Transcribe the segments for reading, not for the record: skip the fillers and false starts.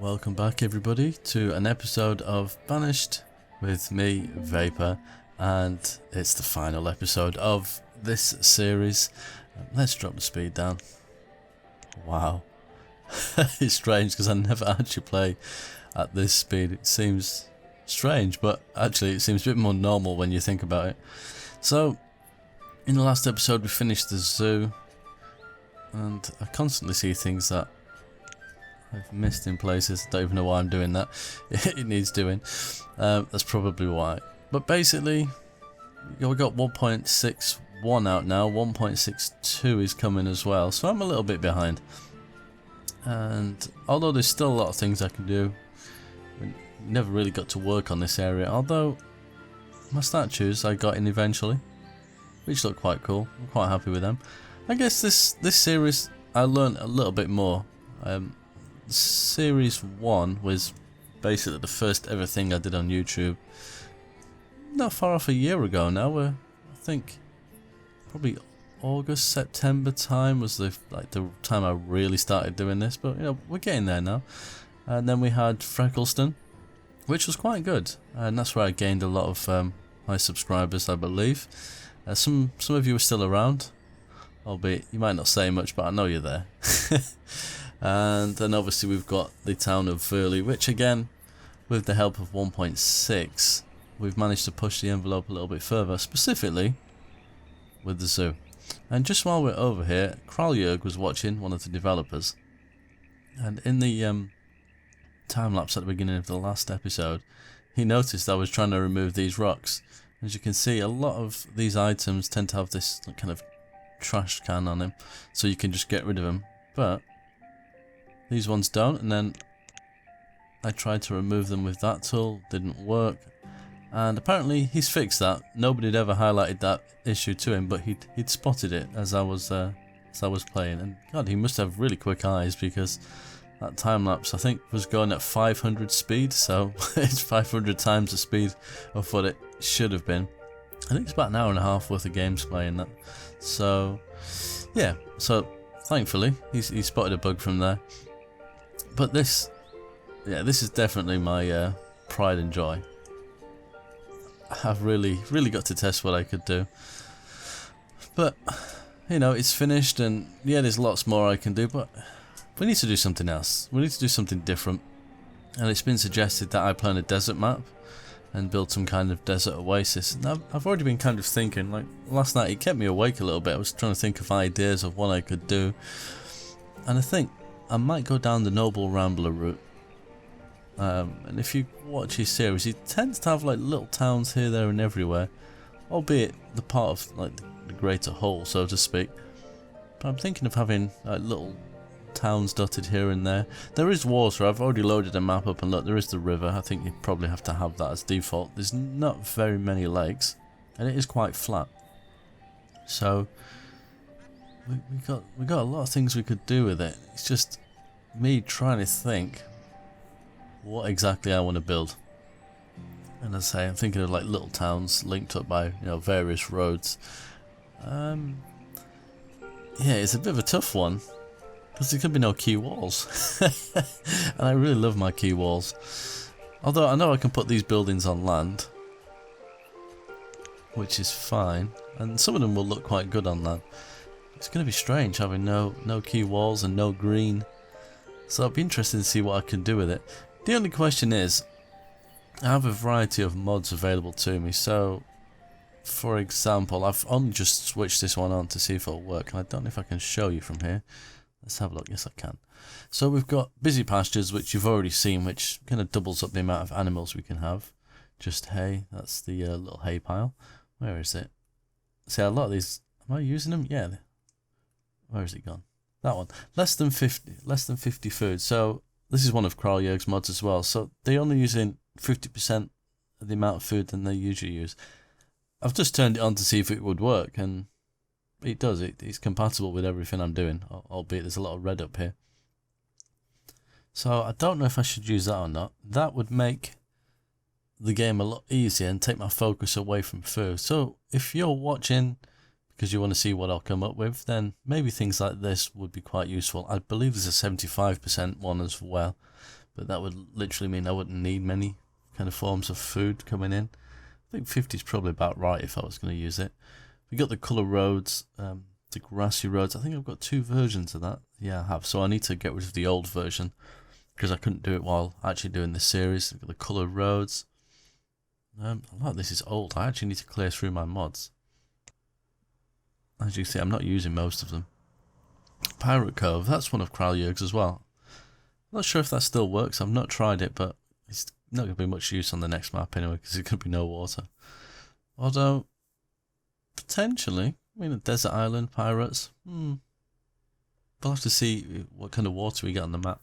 Welcome back everybody to an episode of Banished with me, Vapor, and it's the final episode of this series. Let's drop the speed down. Wow. It's strange because I never actually play at this speed. It seems strange, but actually it seems a bit more normal when you think about it. So, in the last episode we finished the zoo, and I constantly see things that I've missed in places. Don't even know why I'm doing that. It needs doing. That's probably why. But basically, we got 1.61 out now. 1.62 is coming as well. So I'm a little bit behind. And although there's still a lot of things I can do, we never really got to work on this area. Although my statues I got in eventually, which look quite cool. I'm quite happy with them. I guess this series I learned a little bit more. Series 1 was basically the first ever thing I did on YouTube. Not far off a year ago now. I think probably August, September time was the time I really started doing this. But you know, we're getting there now. And then we had Frecklestone, which was quite good, and that's where I gained a lot of my subscribers, I believe. Some of you are still around, albeit you might not say much, but I know you're there. And then obviously we've got the town of Verley, which again, with the help of 1.6, we've managed to push the envelope a little bit further, specifically with the zoo. And just while we're over here, Colonial was watching, one of the developers, and in the time-lapse at the beginning of the last episode, he noticed I was trying to remove these rocks. As you can see, a lot of these items tend to have this kind of trash can on them, so you can just get rid of them, but these ones don't. And then I tried to remove them with that tool, didn't work, and apparently he's fixed that. Nobody had ever highlighted that issue to him, but he'd spotted it as I was playing, and God, he must have really quick eyes, because that time lapse I think was going at 500 speed, so it's 500 times the speed of what it should have been. I think it's about an hour and a half worth of games playing that. So yeah, so thankfully he spotted a bug from there. But this is definitely my pride and joy. I've really got to test what I could do. But you know, it's finished, and yeah, there's lots more I can do, but we need to do something else. We need to do something different. And it's been suggested that I plan a desert map and build some kind of desert oasis. And I've already been kind of thinking, like last night it kept me awake a little bit. I was trying to think of ideas of what I could do. And I think I might go down the Noble Rambler route. And if you watch his series, he tends to have like little towns here, there and everywhere. Albeit the part of like the greater whole, so to speak. But I'm thinking of having like little towns dotted here and there. There is water. I've already loaded a map up, and look, there is the river. I think you probably have to have that as default. There's not very many lakes, and it is quite flat. So we got a lot of things we could do with it. It's just me trying to think what exactly I want to build. And as I say, I'm thinking of like little towns linked up by, you know, various roads. Yeah, it's a bit of a tough one, because there could be no key walls. And I really love my key walls. Although I know I can put these buildings on land, which is fine, and some of them will look quite good on land. It's going to be strange having no key walls and no green. So it'll be interesting to see what I can do with it. The only question is, I have a variety of mods available to me. So, for example, I've only just switched this one on to see if it'll work, and I don't know if I can show you from here. Let's have a look. Yes, I can. So we've got busy pastures, which you've already seen, which kind of doubles up the amount of animals we can have. Just hay. That's the little hay pile. Where is it? See, a lot of these. Am I using them? Yeah. Where is it gone? That one. Less than 50 food. So this is one of Kraljeg's mods as well. So they're only using 50% of the amount of food than they usually use. I've just turned it on to see if it would work, and it does. It's compatible with everything I'm doing, albeit there's a lot of red up here. So I don't know if I should use that or not. That would make the game a lot easier and take my focus away from food. So if you're watching because you want to see what I'll come up with, then maybe things like this would be quite useful. I believe there's a 75% one as well. but that would literally mean I wouldn't need many kind of forms of food coming in. I think 50 is probably about right if I was going to use it. We got the colour roads, the grassy roads. I think I've got 2 versions of that. Yeah, I have. So I need to get rid of the old version because I couldn't do it while actually doing this series. I've got the colour roads. A lot of this is old. I actually need to clear through my mods. As you see, I'm not using most of them. Pirate Cove, that's one of Kraljurg's as well. I'm not sure if that still works. I've not tried it, but it's not going to be much use on the next map anyway because there's going to be no water. Although, potentially, I mean, a desert island, pirates. We'll have to see what kind of water we get on the map.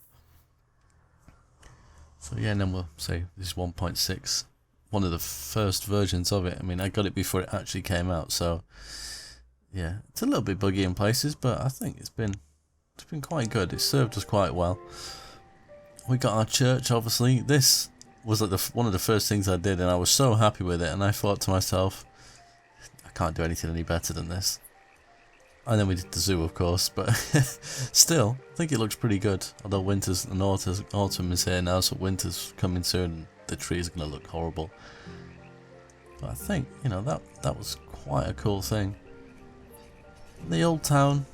So yeah, and then we'll say this is 1.6. One of the first versions of it. I mean, I got it before it actually came out, so yeah, it's a little bit buggy in places, but I think it's been quite good. It served us quite well. We got our church, obviously. This was like one of the first things I did, and I was so happy with it. And I thought to myself, I can't do anything any better than this. And then we did the zoo, of course, but still, I think it looks pretty good. Although winter's and autumn is here now, so winter's coming soon. And the trees are going to look horrible. But I think, you know, that was quite a cool thing. The old town,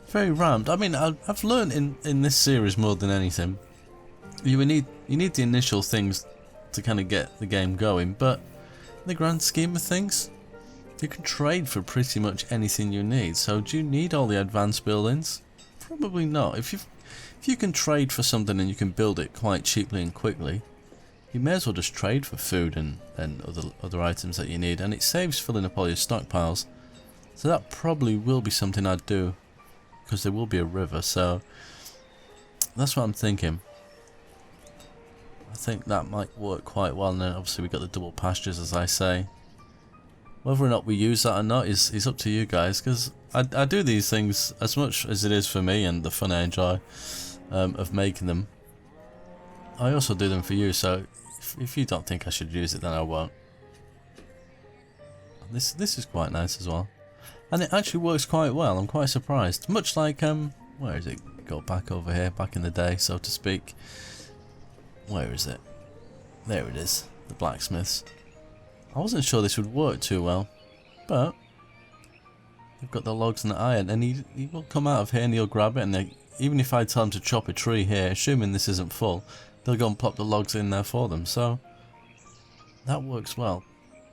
very rammed. I mean, I've learned in this series more than anything, you need the initial things to kind of get the game going, but in the grand scheme of things, you can trade for pretty much anything you need. So do you need all the advanced buildings? Probably not. If you can trade for something and you can build it quite cheaply and quickly, you may as well just trade for food and other items that you need, and it saves filling up all your stockpiles. So that probably will be something I'd do, because there will be a river, so that's what I'm thinking. I think that might work quite well. And then obviously we got the double pastures, as I say. Whether or not we use that or not is up to you guys, because I do these things as much as it is for me and the fun I enjoy of making them. I also do them for you, so if you don't think I should use it, then I won't. This is quite nice as well. And it actually works quite well. I'm quite surprised. Much like, where is it? Go back over here, back in the day, so to speak. Where is it? There it is. The blacksmiths. I wasn't sure this would work too well, but they've got the logs and the iron, and he will come out of here and he'll grab it, and even if I tell him to chop a tree here, assuming this isn't full, they'll go and plop the logs in there for them, so that works well.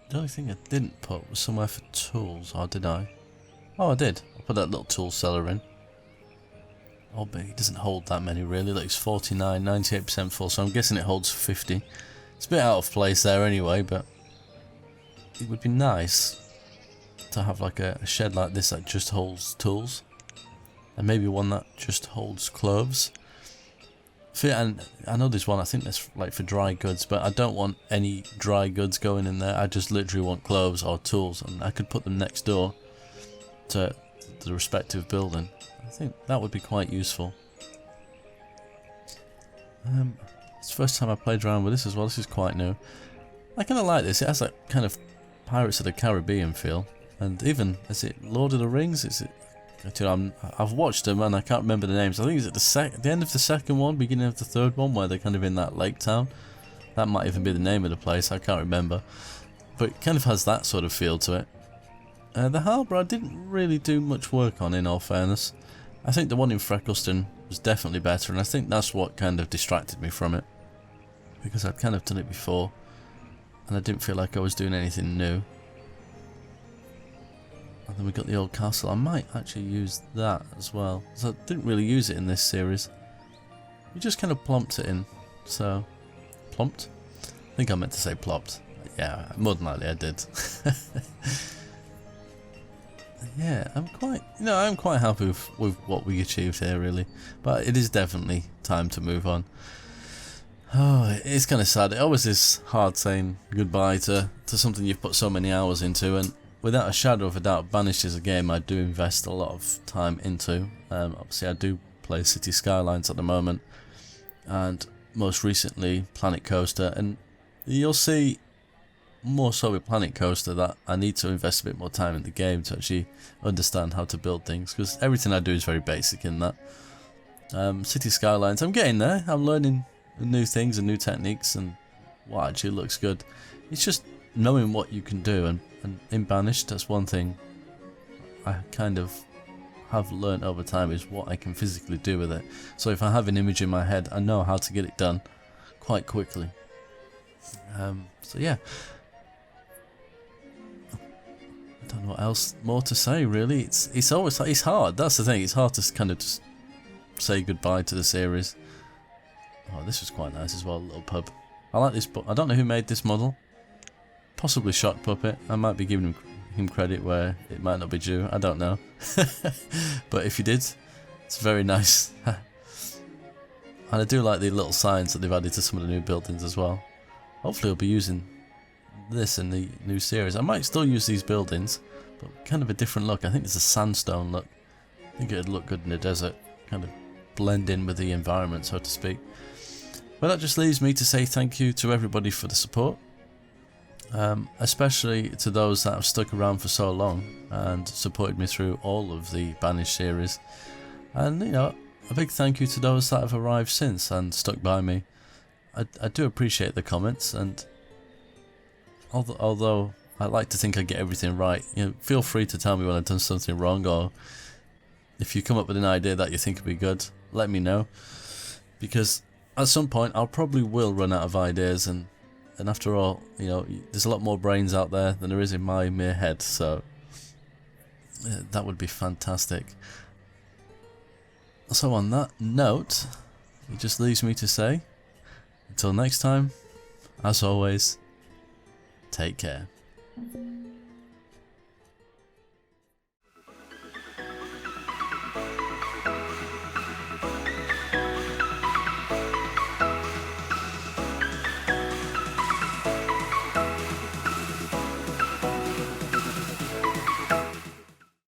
The only thing I didn't put was somewhere for tools, or did I? Oh, I did. I put that little tool cellar in. Oh, but it doesn't hold that many really. Like it's 49, 98% full, so I'm guessing it holds 50. It's a bit out of place there anyway, but it would be nice to have like a shed like this that just holds tools, and maybe one that just holds clothes. And I know there's one, I think that's like for dry goods, but I don't want any dry goods going in there. I just literally want clothes or tools, and I could put them next door to the respective building. I think that would be quite useful. It's the first time I played around with this as well. This is quite new. I kind of like this. It has that kind of Pirates of the Caribbean feel, and even, is it Lord of the Rings? Is it? I've watched them and I can't remember the names. I think it's at the end of the second one, beginning of the third one, where they're kind of in that lake town. That might even be the name of the place. I can't remember, but it kind of has that sort of feel to it. The harbour I didn't really do much work on, in all fairness. I think the one in Frecklestone was definitely better, and I think that's what kind of distracted me from it, because I'd kind of done it before and I didn't feel like I was doing anything new. And then we got the old castle. I might actually use that as well, because I didn't really use it in this series. We just kind of plonked it in. So, plonked? I think I meant to say plopped. Yeah, more than likely I did. Yeah, I'm quite happy with what we achieved here, really. But it is definitely time to move on. Oh, it's kind of sad. It always is hard saying goodbye to something you've put so many hours into, and without a shadow of a doubt, Banished is a game I do invest a lot of time into. Obviously, I do play City Skylines at the moment, and most recently Planet Coaster, and you'll see more so with Planet Coaster that I need to invest a bit more time in the game to actually understand how to build things, because everything I do is very basic in that. City skylines, I'm getting there. I'm learning new things and new techniques and what actually looks good. It's just knowing what you can do, and in Banished, that's one thing I kind of have learned over time, is what I can physically do with it. So if I have an image in my head, I know how to get it done quite quickly. So yeah, I don't know what else more to say really. It's always, it's hard. That's the thing. It's hard to kind of just say goodbye to the series. Oh, this was quite nice as well, a little pub. I like this, but I don't know who made this model. Possibly Shock Puppet. I might be giving him credit where it might not be due. I don't know. But if you did, it's very nice. And I do like the little signs that they've added to some of the new buildings as well. Hopefully I'll be using this in the new series. I might still use these buildings, but kind of a different look. I think there's a sandstone look. I think it'd look good in the desert. Kind of blend in with the environment, so to speak. Well, that just leaves me to say thank you to everybody for the support. Especially to those that have stuck around for so long and supported me through all of the Banished series. And, you know, a big thank you to those that have arrived since and stuck by me. I do appreciate the comments, and although I like to think I get everything right, you know, feel free to tell me when I've done something wrong, or if you come up with an idea that you think would be good, let me know. Because at some point I'll probably will run out of ideas, and after all, you know, there's a lot more brains out there than there is in my mere head, so that would be fantastic. So on that note, it just leaves me to say, until next time, as always, take care.